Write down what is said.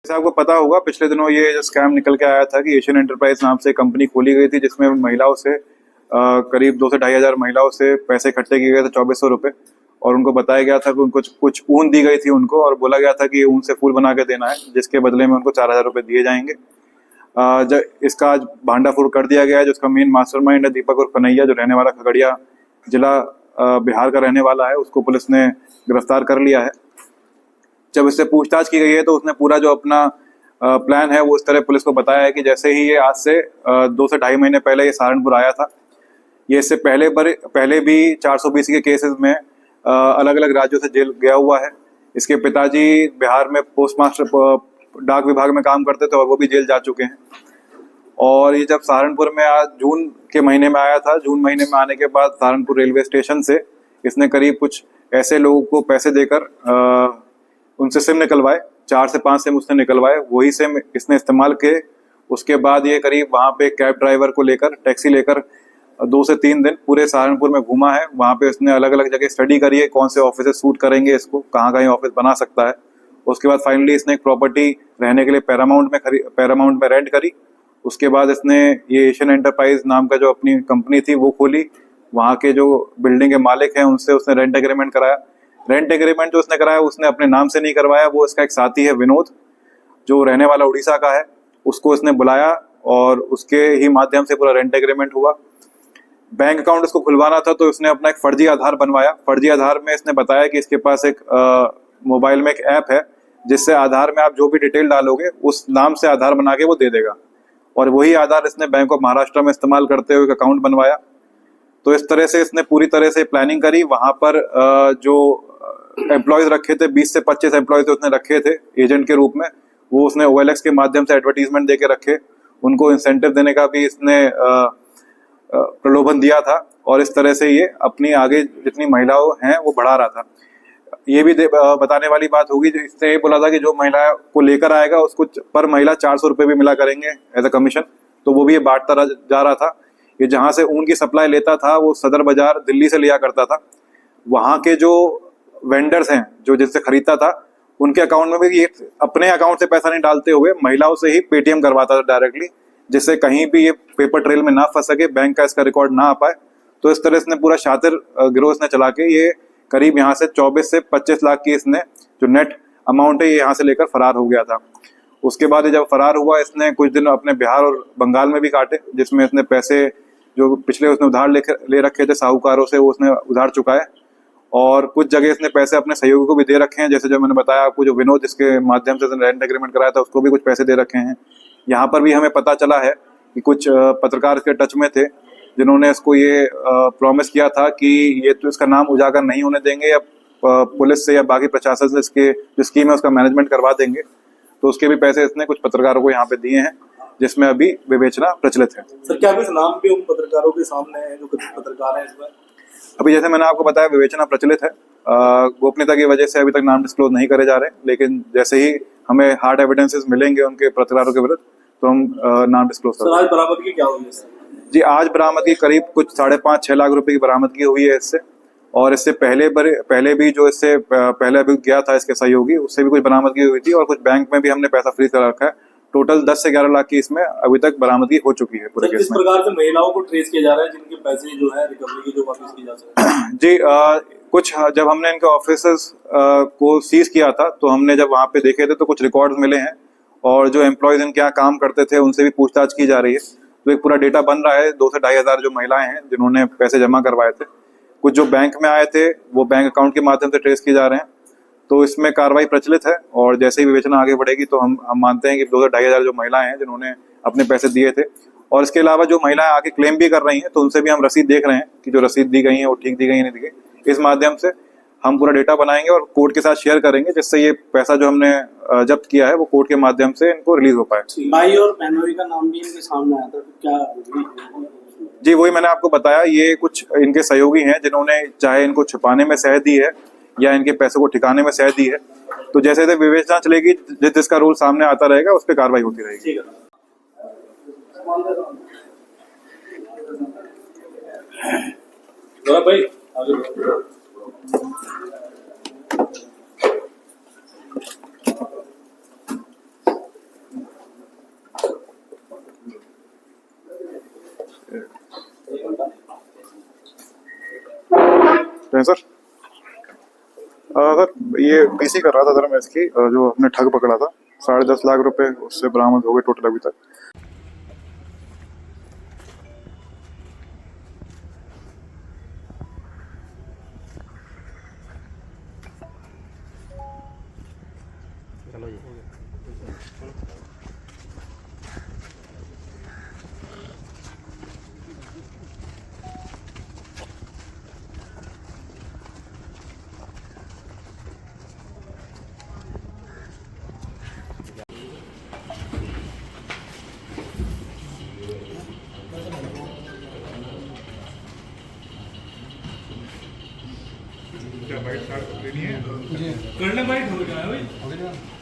जैसे आपको पता होगा पिछले दिनों ये जो स्कैम निकल के आया था कि एशियन एंटरप्राइज नाम से कंपनी खोली गई थी जिसमें महिलाओं से करीब 2 से 2,500 महिलाओं से पैसे इकट्ठे किए गए थे 2,400 रुपए। और उनको बताया गया था कि उनको कुछ ऊन दी गई थी उनको और बोला गया था कि ऊन से फूल बना के देना है जिसके बदले में उनको 4,000 रुपए दिए जाएंगे। जब इसका आज भांडाफोड़ कर दिया गया है। जो इसका मेन मास्टरमाइंड है दीपक और कन्हैया, जो रहने वाला खगड़िया जिला बिहार का रहने वाला है, उसको पुलिस ने गिरफ्तार कर लिया है। जब इससे पूछताछ की गई है तो उसने पूरा जो अपना प्लान है वो इस तरह पुलिस को बताया है कि जैसे ही ये आज से 2 से 2.5 महीने पहले ये सहारनपुर आया था, ये इससे पहले भी 420 के केसेस में अलग अलग राज्यों से जेल गया हुआ है। इसके पिताजी बिहार में पोस्ट मास्टर डाक विभाग में काम करते थे और वो भी जेल जा चुके हैं। और ये जब सहारनपुर में आज जून के महीने में आया था, जून महीने में आने के बाद सहारनपुर रेलवे स्टेशन से इसने करीब कुछ ऐसे लोगों को पैसे देकर उनसे सिम निकलवाए, 4 से 5 सिम उसने निकलवाए, वही सिम इसने इस्तेमाल किए। उसके बाद ये करीब वहाँ पे कैब ड्राइवर को लेकर, टैक्सी लेकर 2 से 3 दिन पूरे सहारनपुर में घूमा है। वहाँ पे उसने अलग अलग जगह स्टडी करी है कौन से ऑफिस सूट करेंगे इसको, कहाँ कहीं ऑफिस बना सकता है। उसके बाद फाइनली इसने एक प्रॉपर्टी रहने के लिए पैरामाउंट में रेंट करी। उसके बाद इसने ये एशियन एंटरप्राइज नाम का जो अपनी कंपनी थी वो खोली। वहाँ के जो बिल्डिंग के मालिक हैं उनसे उसने रेंट एग्रीमेंट कराया। रेंट एग्रीमेंट जो उसने कराया उसने अपने नाम से नहीं करवाया, वो इसका एक साथी है विनोद, जो रहने वाला उड़ीसा का है, उसको इसने बुलाया और उसके ही माध्यम से पूरा रेंट एग्रीमेंट हुआ। बैंक अकाउंट इसको खुलवाना था तो इसने अपना एक फर्जी आधार बनवाया। फर्जी आधार में इसने बताया कि इसके पास एक मोबाइल में एक ऐप है जिससे आधार में आप जो भी डिटेल डालोगे उस नाम से आधार बना के वो दे देगा। और वही आधार इसने बैंक ऑफ महाराष्ट्र में इस्तेमाल करते हुए एक अकाउंट बनवाया। तो इस तरह से इसने पूरी तरह से प्लानिंग करी। वहां पर जो एम्प्लॉयज रखे थे, 20 से 25 एम्प्लॉयज उसने रखे थे एजेंट के रूप में, वो उसने OLX के माध्यम से एडवर्टीजमेंट देके रखे। उनको इंसेंटिव देने का भी इसने प्रलोभन दिया था और इस तरह से ये अपनी आगे जितनी महिलाओं हैं वो बढ़ा रहा था। ये भी बताने वाली बात होगी, इसने ये बोला था कि जो महिला को लेकर आएगा उसको पर महिला 400 रुपये भी मिला करेंगे एज अ कमीशन। तो वो भी ये बांटता जा रहा था। ये जहाँ से ऊन की सप्लाई लेता था वो सदर बाजार दिल्ली से लिया करता था। वहाँ के जो वेंडर्स हैं जो जिससे खरीदता था उनके अकाउंट में भी ये अपने अकाउंट से पैसा नहीं डालते हुए महिलाओं से ही पेटीएम करवाता था डायरेक्टली, जिससे कहीं भी ये पेपर ट्रेल में ना फंस सके, बैंक का इसका रिकॉर्ड ना आ पाए। तो इस तरह से पूरा शातिर गिरोह ने चला के ये करीब यहाँ से 24 से 25 लाख की इसने जो नेट अमाउंट है ये यहाँ से लेकर फरार हो गया था। उसके बाद जब फरार हुआ इसने कुछ दिन अपने बिहार और बंगाल में भी काटे, जिसमें इसने पैसे जो पिछले उसने उधार ले रखे थे साहूकारों से वो उसने उधार चुकाए। और कुछ जगह इसने पैसे अपने सहयोगी को भी दे रखे हैं, जैसे जो मैंने बताया आपको, जो विनोद जिसके माध्यम से रेंट एग्रीमेंट कराया था उसको भी कुछ पैसे दे रखे हैं। यहाँ पर भी हमें पता चला है कि कुछ पत्रकार इसके टच में थे जिन्होंने इसको ये प्रॉमिस किया था कि ये तो इसका नाम उजागर नहीं होने देंगे या पुलिस से या बाकी प्रशासन से इसके जो स्कीम है उसका मैनेजमेंट करवा देंगे। तो उसके भी पैसे इसने कुछ पत्रकारों को यहाँ पे दिए हैं, जिसमें अभी विवेचना प्रचलित है। सर क्या कुछ नाम भी उन पत्रकारों के सामने है जो पत्रकार हैं इसमें? अभी जैसे मैंने आपको बताया विवेचना प्रचलित है। गोपनीयता की वजह से अभी तक नाम डिस्क्लोज नहीं करे जा रहे, लेकिन जैसे ही हमें हार्ड एविडेंसेस मिलेंगे उनके पत्रकारों के विरुद्ध तो हम नाम डिस्क्लोज करेंगे। सर आज बरामदगी क्या हुई है? जी आज बरामदगी करीब कुछ 5.5-6 लाख रुपए की बरामदगी हुई है इससे। और इससे पहले भी जो इससे पहले अभी गया था इसके सहयोगी, उससे भी कुछ बरामदगी हुई थी और कुछ बैंक में भी हमने पैसा फ्रीज कर रखा है। टोटल 10 से 11 लाख की इसमें अभी तक बरामदगी हो चुकी है पूरे केस में। किस प्रकार से महिलाओं को ट्रेस किया जा रहा है जिनके पैसे जो है रिकवरी की जो वापस की जा सकती जी कुछ जब हमने इनके ऑफिसेस को सीज किया था तो हमने जब वहाँ पे देखे थे तो कुछ रिकॉर्ड्स मिले हैं और जो एम्प्लॉयज इनके यहाँ काम करते थे उनसे भी पूछताछ की जा रही है। तो एक पूरा डेटा बन रहा है। 2 से 2,500 जो महिलाएं हैं जिन्होंने पैसे जमा करवाए थे, कुछ जो बैंक में आए थे वो बैंक अकाउंट के माध्यम से ट्रेस किए जा रहे हैं। तो इसमें कार्रवाई प्रचलित है और जैसे ही विवेचना आगे बढ़ेगी तो हम मानते हैं कि 2 से 2,500 जो महिलाएं हैं जिन्होंने अपने पैसे दिए थे, और इसके अलावा जो महिलाएं आगे क्लेम भी कर रही हैं तो उनसे भी हम रसीद देख रहे हैं कि जो रसीद दी गई है वो ठीक दी गई है नहीं दी गई। इस माध्यम से हम पूरा डेटा बनाएंगे और कोर्ट के साथ शेयर करेंगे, जिससे ये पैसा जो हमने जब्त किया है वो कोर्ट के माध्यम से इनको रिलीज हो पाए। भाई और बहनोई का नाम भी इनके सामने आया था, क्या? जी वही मैंने आपको बताया, ये कुछ इनके सहयोगी हैं जिन्होंने चाहे इनको छुपाने में सह दी है या इनके पैसों को ठिकाने में सह दी है। तो जैसे जैसे विवेचना चलेगी जिसका रूल सामने आता रहेगा उस पर कार्रवाई होती रहेगी। भाई सर ये पीसी कर रहा था सर मैं इसकी जो हमने ठग पकड़ा था 10.5 लाख रुपए उससे बरामद हो गए टोटल अभी तक। चलो जी। क्या बाइट स्टार्ट लेनी है? करना भाई हो गया है भाई।